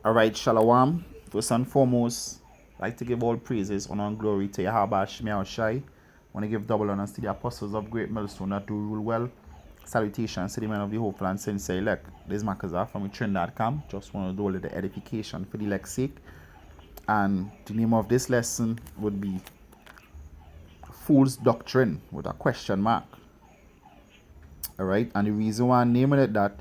All right, Shalom. First and foremost, I'd like to give all praises, honor, and glory to Yahweh Shemiah Shai. Want to give double honors to the apostles of great millstone that do rule well. Salutations to the men of the hopeful and sincere elect. This is Makaza from Trinidad camp. Just want to do a little edification for the elect's sake. And the name of this lesson would be Fool's Doctrine with a question mark. All right, and the reason why I'm naming it that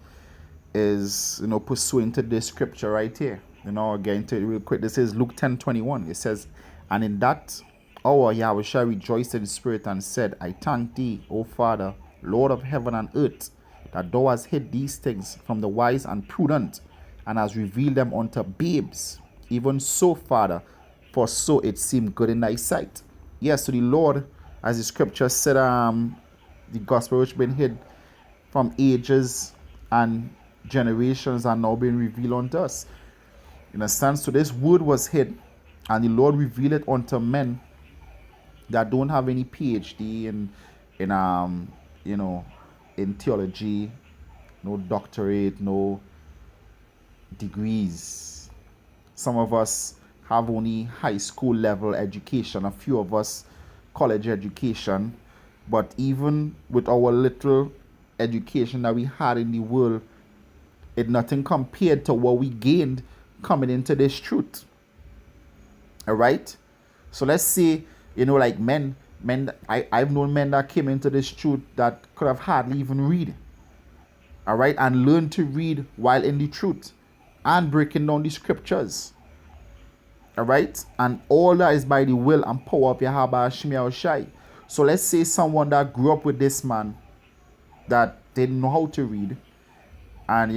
is, pursuant to this scripture right here. Again, to it real quick. This is Luke 10:21. It says, "And in that hour Yahweh shall rejoice in the spirit and said, I thank thee, O Father, Lord of heaven and earth, that thou hast hid these things from the wise and prudent, and hast revealed them unto babes. Even so, Father, for so it seemed good in thy sight." Yes, to the Lord, as the scripture said, the gospel which been hid from ages and generations are now being revealed unto us. In a sense, so this word was hid, and the Lord revealed it unto men that don't have any PhD in theology, no doctorate, no degrees. Some of us have only high school level education, a few of us college education, but even with our little education that we had in the world, it nothing compared to what we gained coming into this truth. All right, so let's say like men I've known men that came into this truth that could have hardly even read, all right, and learned to read while in the truth and breaking down the scriptures, all right, and all that is by the will and power of Yahweh Shemiah Shai. So let's say someone that grew up with this man that didn't know how to read, and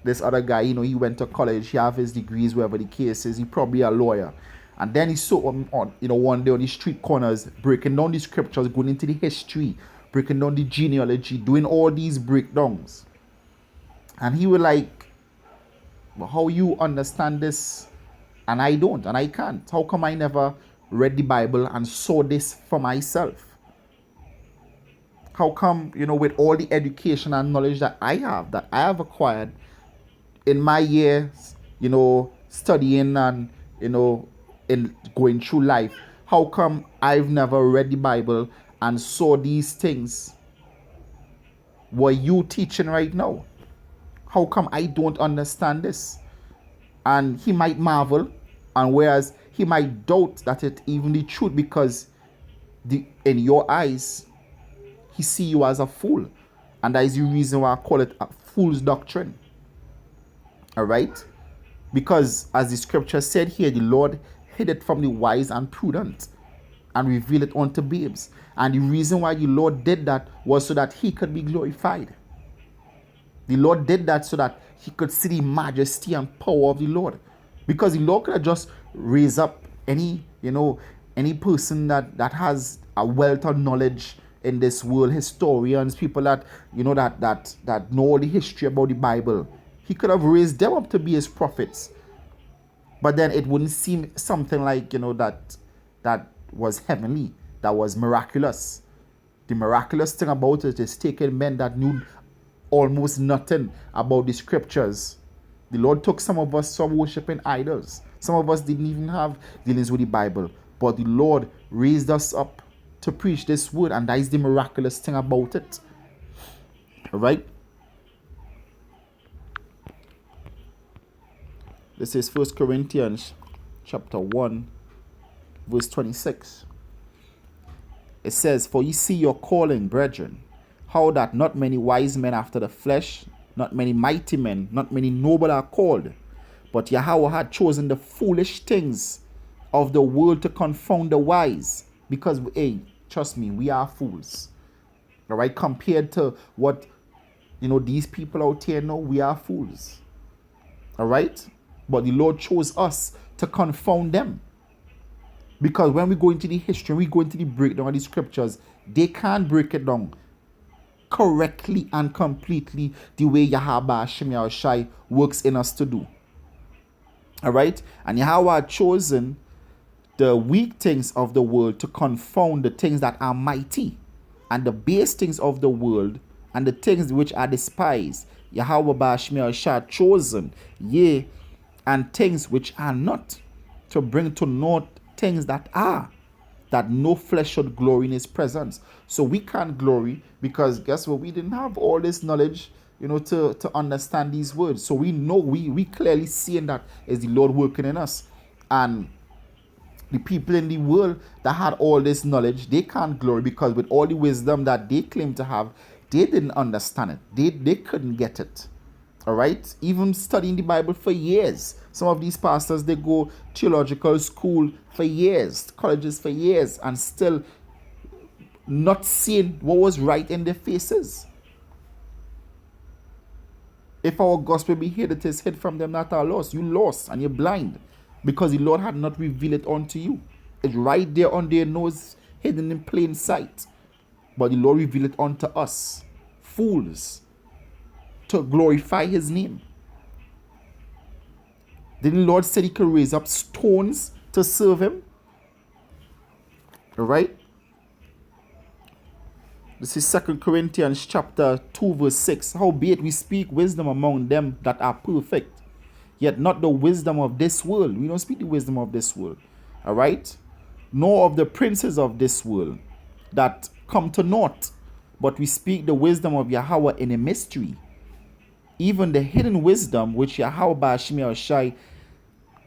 this other guy, he went to college, he have his degrees, wherever the case is, he probably a lawyer, and then he saw one day on the street corners breaking down the scriptures, going into the history, breaking down the genealogy, doing all these breakdowns, and he was like, well, how you understand this and I don't, and I can't? How come I never read the Bible and saw this for myself? How come, with all the education and knowledge that I have acquired in my years, studying and, in going through life, how come I've never read the Bible and saw these things what you teaching right now? How come I don't understand this? And he might marvel, and whereas he might doubt that it even the truth, because in your eyes, he see you as a fool. And that is the reason why I call it a fool's doctrine. All right? Because as the scripture said here, the Lord hid it from the wise and prudent and revealed it unto babes. And the reason why the Lord did that was so that he could be glorified. The Lord did that so that he could see the majesty and power of the Lord. Because the Lord could have just raised up any person that has a wealth of knowledge in this world, historians, people that that know all the history about the Bible. He could have raised them up to be his prophets, but then it wouldn't seem something like that was heavenly, that was miraculous. The miraculous thing about it is taking men that knew almost nothing about the scriptures. The Lord took some of us from worshiping idols. Some of us didn't even have dealings with the Bible, but the Lord raised us up to preach this word, and that is the miraculous thing about it. All right, this is 1 Corinthians chapter 1 verse 26. It says, "For ye see your calling, brethren, how that not many wise men after the flesh, not many mighty men, not many noble are called, but Yahweh had chosen the foolish things of the world to confound the wise." Because trust me, we are fools. All right, compared to what these people out here know, we are fools. All right, but the Lord chose us to confound them, because when we go into the history, we go into the breakdown of the scriptures, they can't break it down correctly and completely the way Yahweh Shemiah Shai works in us to do. All right, and Yahweh had chosen the weak things of the world to confound the things that are mighty, and the base things of the world and the things which are despised, Yahweh Shemiah Shai chosen, yea, and things which are not, to bring to naught things that are, that no flesh should glory in his presence. So we can't glory because guess what? We didn't have all this knowledge, to understand these words. So we know, we clearly seeing that is the Lord working in us. And the people in the world that had all this knowledge, they can't glory because with all the wisdom that they claim to have, they didn't understand it. They couldn't get it. All right? Even studying the Bible for years. Some of these pastors, they go theological school for years, colleges for years, and still not seeing what was right in their faces. If our gospel be hid, it is hid from them that are lost. You lost and you're blind because the Lord had not revealed it unto you. It's right there on their nose, hidden in plain sight. But the Lord revealed it unto us, fools, to glorify his name. Didn't the Lord say he could raise up stones to serve him? All right? This is 2 Corinthians chapter 2 verse 6. Howbeit we speak wisdom among them that are perfect, yet not the wisdom of this world. We don't speak the wisdom of this world. All right? Nor of the princes of this world that come to naught. But we speak the wisdom of Yahweh in a mystery, even the hidden wisdom which Yahweh by Shemi Shai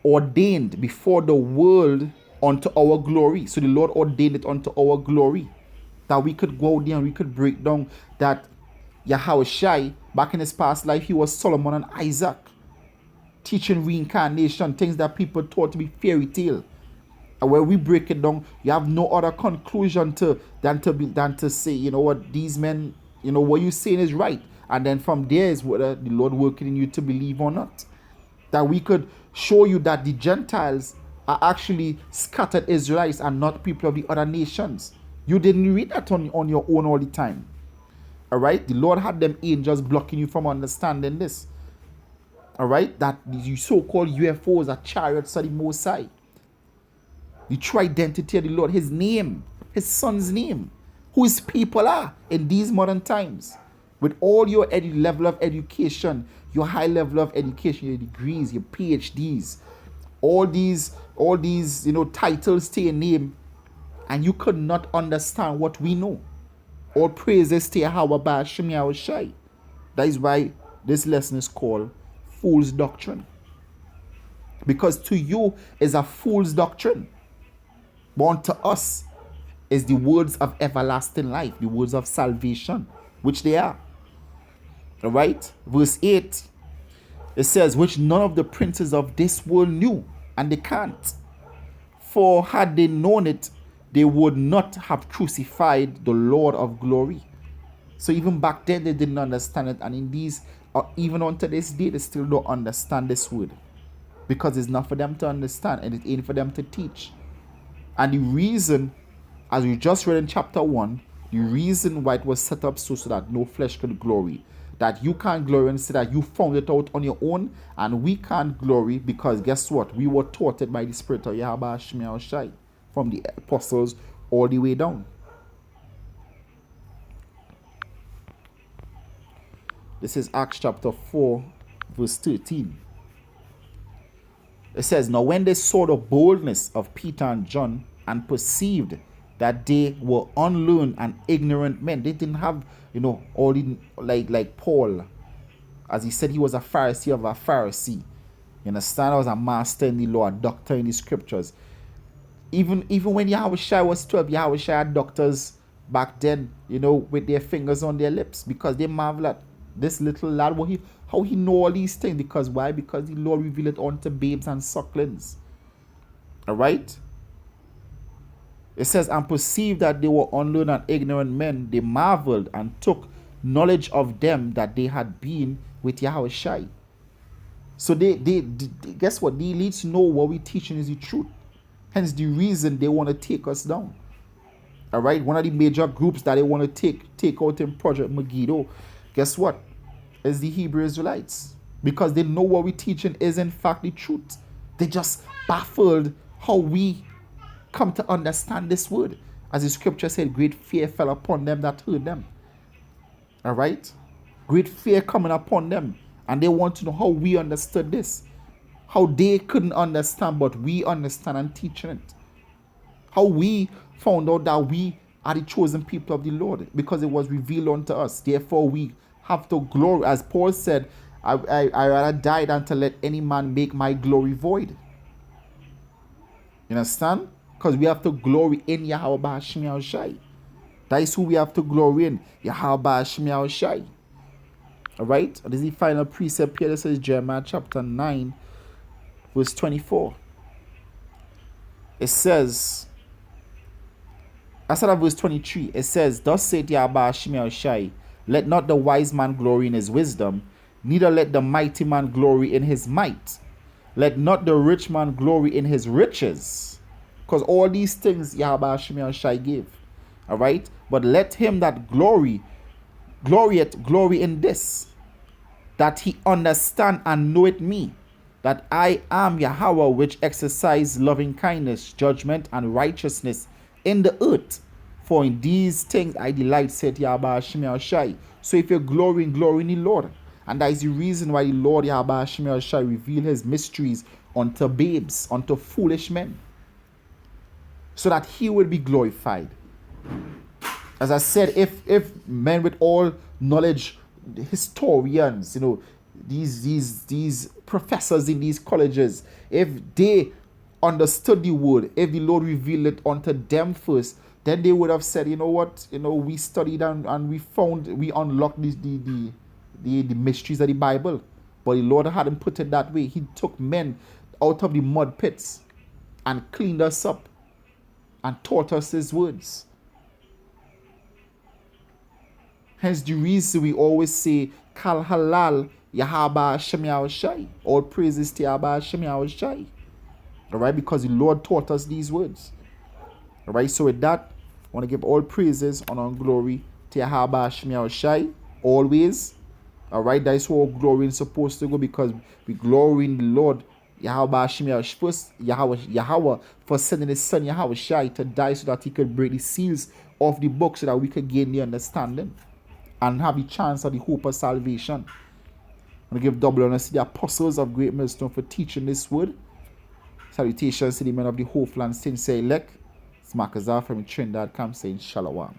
ordained before the world unto our glory. So the Lord ordained it unto our glory, that we could go there and we could break down that Yahweh Shai, back in his past life, he was Solomon and Isaac, teaching reincarnation, things that people thought to be fairy tale. And when we break it down, you have no other conclusion than to say, you know what, these men, what you saying is right. And then from there is whether the Lord working in you to believe or not. That we could show you that the Gentiles are actually scattered Israelites and not people of the other nations. You didn't read that on your own all the time. All right? The Lord had them angels blocking you from understanding this. All right? That the so-called UFOs are chariots of the Most High. The true identity of the Lord, his name, his son's name, who his people are in these modern times. With all your level of education, your high level of education, your degrees, your PhDs, all these titles to your name, and you could not understand what we know. All praises to Yahweh by Shemi Awashai. That is why this lesson is called Fool's Doctrine. Because to you is a fool's doctrine. But unto us is the words of everlasting life, the words of salvation, which they are. All right? Verse 8, it says, which none of the princes of this world knew, and they can't. For had they known it, they would not have crucified the Lord of glory. So even back then, they didn't understand it. And in these, even unto this day, they still don't understand this word. Because it's not for them to understand, and it ain't for them to teach. And the reason, as we just read in chapter 1, the reason why it was set up so that no flesh could glory, that you can't glory and say that you found it out on your own, and we can't glory because guess what? We were taught it by the Spirit of Yahweh Shemi Shai, from the apostles all the way down. This is Acts chapter 4, verse 13. It says, now when they saw the boldness of Peter and John and perceived that they were unlearned and ignorant men, they didn't have, all the, like Paul, as he said he was a Pharisee of a Pharisee. You understand? I was a master in the law, a doctor in the scriptures. Even when Yahweh Shai was 12, Yahweh Shai had doctors back then, with their fingers on their lips, because they marvel at this little lad, how he know all these things. Because why? Because the Lord revealed it unto babes and sucklings. All right? It says, and perceived that they were unlearned and ignorant men, they marveled and took knowledge of them that they had been with Yahweh Shai. So they guess what? The elites know what we're teaching is the truth. Hence the reason they want to take us down. All right? One of the major groups that they want to take out in Project Megiddo, guess what? Is the Hebrew Israelites. Because they know what we're teaching is in fact the truth. They just baffled how we come to understand this word. As the scripture said, great fear fell upon them that heard them. All right? Great fear coming upon them. And they want to know how we understood this. How they couldn't understand, but we understand and teaching it. How we found out that we are the chosen people of the Lord because it was revealed unto us. Therefore, we have to glory. As Paul said, I rather die than to let any man make my glory void. You understand? Because we have to glory in Yahweh Ba'ashim Yahushai. That is who we have to glory in. Yahweh Ba'ashim Yahushai. Alright? This is the final precept here. This is Jeremiah chapter 9, verse 24. It says, outside of verse 23, it says, Thus saith Yahweh Ba'ashim Yahushai, let not the wise man glory in his wisdom, neither let the mighty man glory in his might. Let not the rich man glory in his riches. Because all these things Yahweh Shai gave. Alright? But let him that glory in this, that he understand and know it me, that I am Yahweh which exercise loving kindness, judgment, and righteousness in the earth. For in these things I delight, said Yahweh Shai. So if you're glorying, glory in the Lord. And that is the reason why the Lord Yahweh shall reveal his mysteries unto babes, unto foolish men, so that he will be glorified. As I said, if men with all knowledge, historians, these professors in these colleges, if they understood the word, if the Lord revealed it unto them first, then they would have said, you know what, we studied and we unlocked the mysteries of the Bible. But the Lord hadn't put it that way. He took men out of the mud pits and cleaned us up and taught us his words. Hence the reason we always say, Kal halal Yahaba Hashem Yahushai. All praises to Yahaba Hashem Yahushai. Alright, because the Lord taught us these words. Alright, so with that, I want to give all praises, honor, and glory to Yahaba Hashem Yahushai. Always. Alright, that is where glory is supposed to go, because we glory in the Lord Yahweh first, Yahweh for sending his son Yahweh Shai to die so that he could break the seals of the book, so that we could gain the understanding and have the chance of the hope of salvation. I'm going to give double honor to the apostles of Great Millstone for teaching this word. Salutations to the men of the Hopeland Sincere elect. It's Marcus from Trinidad, come saying Shalom.